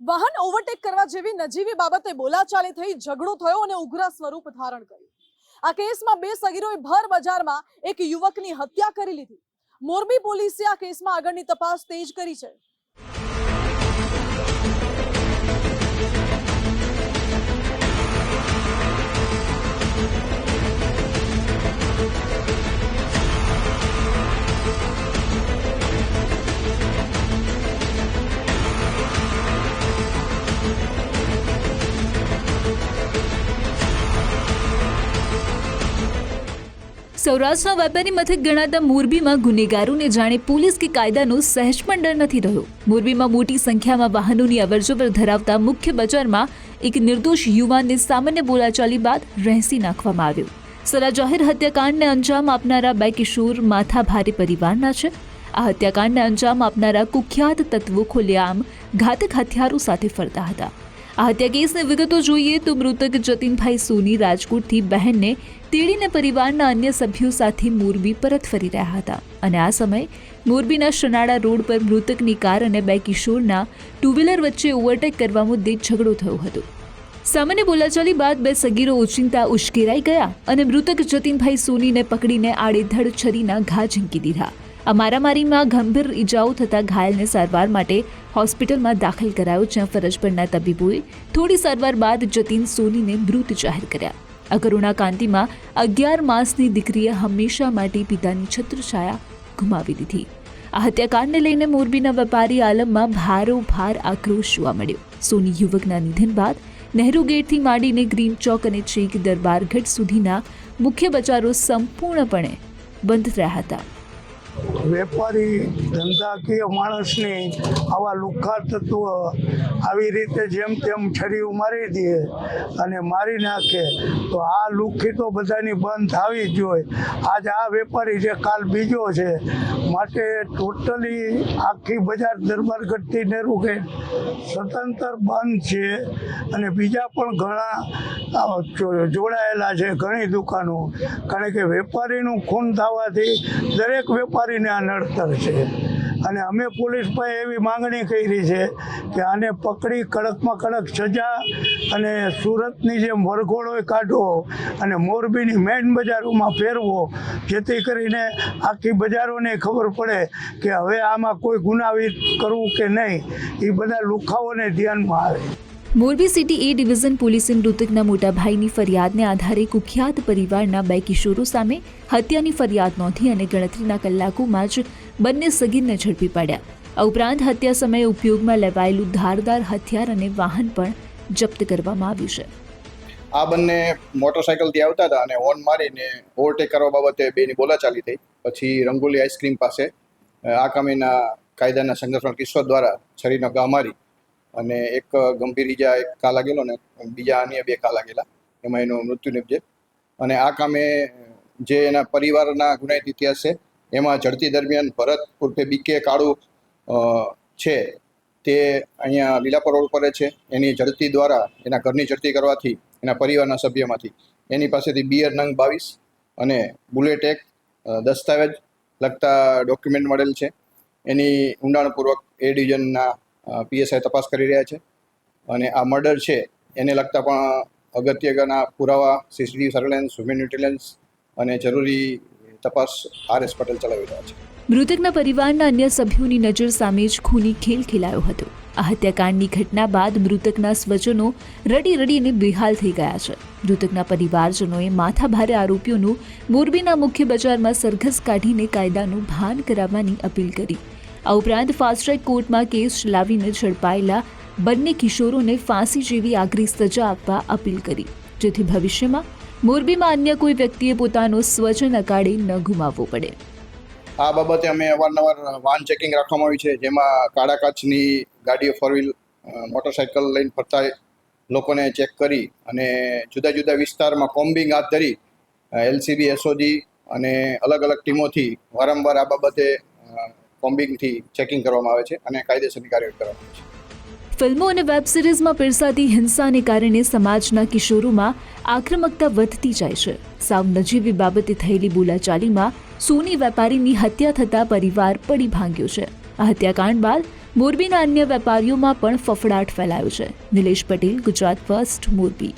વાહન ઓવરટેક કરવા જેવી નજીવી બાબતે બોલાચાલી થઈ, ઝઘડો થયો અને ઉગ્ર સ્વરૂપ ધારણ કર્યું. આ કેસમાં બે સગીરોએ ભર બજારમાં એક યુવકની હત્યા કરી લીધી. મોરબી પોલીસે આ કેસમાં આગળની તપાસ તેજ કરી છે. સૌરાષ્ટ્રના વેપારી મથક ગણાતા મોરબીમાં ગુનેગારોને જાણે પોલીસ કે કાયદાનો સહેજ પણ ડર નથી રહ્યો. મોરબીમાં મોટી સંખ્યામાં વાહનોની અવરજવર ધરાવતા મુખ્ય બજારમાં એક નિર્દોષ યુવાનને સામાન્ય બોલાચાલી બાદ રહેસી નાખવામાં આવ્યો. સરા જાહેર હત્યાકાંડને અંજામ આપનારા બે કિશોર માથાભારે પરિવારના છે. આ હત્યાકાંડને અંજામ આપનારા કુખ્યાત તત્વો ખુલ્લેઆમ ઘાતક હથિયારો સાથે ફરતા હતા. આ હત્યા કેસની વિગતો જોઈએ તો મૃતક જતીનભાઈ સોની રાજકોટથી બહેનને તેડીને પરિવારના અન્ય સભ્યો સાથે મોરબી પરત ફરી રહ્યા હતા અને આ સમયે મોરબીના શનાળા રોડ પર મૃતકની કાર અને બે કિશોરના ટુ વ્હીલર વચ્ચે ઓવરટેક કરવા મુદ્દે ઝઘડો થયો હતો. સામાન્ય બોલાચાલી બાદ બે સગીરો ઓચિંતા ઉશ્કેરાઈ ગયા અને મૃતક જતીનભાઈ સોનીને પકડીને આડેધડ છરીના ઘા ઝીંકી દીધા. આ મારામારીમાં ગંભીર ઈજાઓ થતા ઘાયલને સારવાર માટે હોસ્પિટલમાં દાખલ કરાયો, જ્યાં ફરજ પરના તબીબોએ થોડી સારવાર બાદ જતીન સોનીને મૃત જાહેર કર્યા. આ કરુણાકાંતિમાં 11 માસની દીકરીએ હંમેશા માટે પિતાની છત્રછાયા ગુમાવી દીધી. આ હત્યાકાંડને લઈને મોરબીના વેપારી આલમમાં ભારોભાર આક્રોશ જોવા મળ્યો. સોની યુવકના નિધન બાદ નહેરુ ગેટથી માંડીને ગ્રીન ચોક અને છેક દરબારગઢ સુધીના મુખ્ય બજારો સંપૂર્ણપણે બંધ રહ્યા હતા. વેપારી ધંધાકીય માણસની આવા લુખ્ખા તત્વો આવી રીતે જેમ તેમ છરીઓ મારી દે અને મારી નાખે તો આ લુખ્ખી તો બધાની બંધ થવી જ જોઈએ. આજ આ વેપારી છે, કાલ બીજો છે, માટે ટોટલી આખી બજાર દરબારગઢથી નહેરુ ગેટ સ્વતંત્ર બંધ છે અને બીજા પણ ઘણા જોડાયેલા છે, ઘણી દુકાનો. કારણ કે વેપારીનું ખૂન થવાથી દરેક વેપારીને આ નડતર છે અને અમે પોલીસ પાસે એવી માંગણી કરી છે કે આને પકડી કડકમાં કડક સજા અને સુરતની જેમ વરઘોડો કાઢવો અને મોરબીની મેઇન બજારોમાં ફેરવો, જેથી કરીને આખી બજારોને ખબર પડે કે હવે આમાં કોઈ ગુનાહિત કરવું કે નહીં, એ બધા લુખ્ખાઓને ધ્યાનમાં આવે. મોરબી સિટી એ ડિવિઝન પોલીસે મૃતકના મોટા ભાઈની ફરિયાદને આધારે કુખ્યાત પરિવારના બે કિશોરો સામે હત્યાની ફરિયાદ નોંધી અને ગણતરીના કલાકોમાં જ બંને સગીરને ઝડપી પાડ્યા. આ ઉપરાંત હત્યા સમયે ઉપયોગમાં લેવાયેલું ધારદાર હથિયાર અને વાહન પણ જપ્ત કરવામાં આવ્યું છે. આ બંને મોટરસાયકલથી આવતા હતા અને હોર્ન મારીને ઓવરટેક કરવા બાબતે બેની બોલાચાલી થઈ. પછી રંગોલી આઈસ્ક્રીમ પાસે આ કામીના કાયદાના સંરક્ષણ કિશોર દ્વારા છરીનો ઘા મારી અને એક ગંભીર ઈજા એક ઘા લાગેલો ને બીજા અન્ય 2 ઘા લાગેલા, એમાં એનું મૃત્યુ નિપજે. અને આ કામે જે એના પરિવારના ગુનાહિત ઇતિહાસ છે એમાં ઝડપી દરમિયાન ભરત ઉર્ફે બીકે કાળુ છે તે અહીંયા લીલાપર રોડ પર છે. એની ઝડપી દ્વારા એના ઘરની ઝડપી કરવાથી એના પરિવારના સભ્યમાંથી એની પાસેથી બિયર નંગ 22 અને બુલેટ એક દસ્તાવેજ લગતા ડોક્યુમેન્ટ મળેલ છે. એની ઊંડાણપૂર્વક એ ડિવિઝનના પીએસઆઈ તપાસ કરી રહ્યા છે અને આ મર્ડર છે એને લગતા પણ અગત્યના પુરાવા, સીસીટીવી સર્વેલન્સ, હ્યુમન ઇન્ટેલિજન્સ અને જરૂરી તપાસ RS પટેલ ચલાવી રહ્યા છે. મૃતકના પરિવારના અન્ય સભ્યોની નજર સામે જ ખૂની ખેલ ખેલાયો હતો. આ હત્યાકાંડની ઘટના બાદ મૃતકના સ્વજનો રડી રડીને બેહાલ થઈ ગયા છે. મૃતકના પરિવારજનોએ માથાભારે આરોપીઓનું મોરબીના મુખ્ય બજારમાં સરઘસ કાઢીને કાયદાનું ભાન કરાવવાની અપીલ કરી. આ ઉપરાંત ફાસ્ટ ટ્રેક કોર્ટમાં કેસ ચલાવીને ઝડપાયેલા બંને કિશોરોને ફાંસી જેવી આકરી સજા આપવા અપીલ કરી, જેથી ભવિષ્યમાં મોરબીમાં અન્ય કોઈ વ્યક્તિએ પોતાનો સ્વજન અકાળે ન ગુમાવવો પડે. આ બાબતે અમે અવારનવાર વાહન ચેકિંગ રાખવામાં આવ્યું છે, જેમાં કાળા કાચની ગાડીઓ, 4 વ્હીલ મોટરસાયકલ લઈને ફરતા લોકોને ચેક કરી અને જુદા જુદા વિસ્તારમાં કોમ્બિંગ હાથ ધરી LCB, SOG અને અલગ અલગ ટીમોથી વારંવાર આ બાબતે કોમ્બિંગથી ચેકિંગ કરવામાં આવે છે અને કાયદેસરની કાર્યવાહી કરવામાં આવે છે. ફિલ્મો અને વેબ સિરીઝમાં પીરસાતી હિંસાને કારણે સમાજના કિશોરોમાં આક્રમકતા વધતી જાય છે. સાવ નજીવી બાબતે થયેલી બોલાચાલીમાં સોની વેપારીની હત્યા થતાં પરિવાર પડી ભાંગ્યો છે. આ હત્યાકાંડ બાદ મોરબીના અન્ય વેપારીઓમાં પણ ફફડાટ ફેલાયો છે. નિલેશ પટેલ, ગુજરાત ફર્સ્ટ, મોરબી.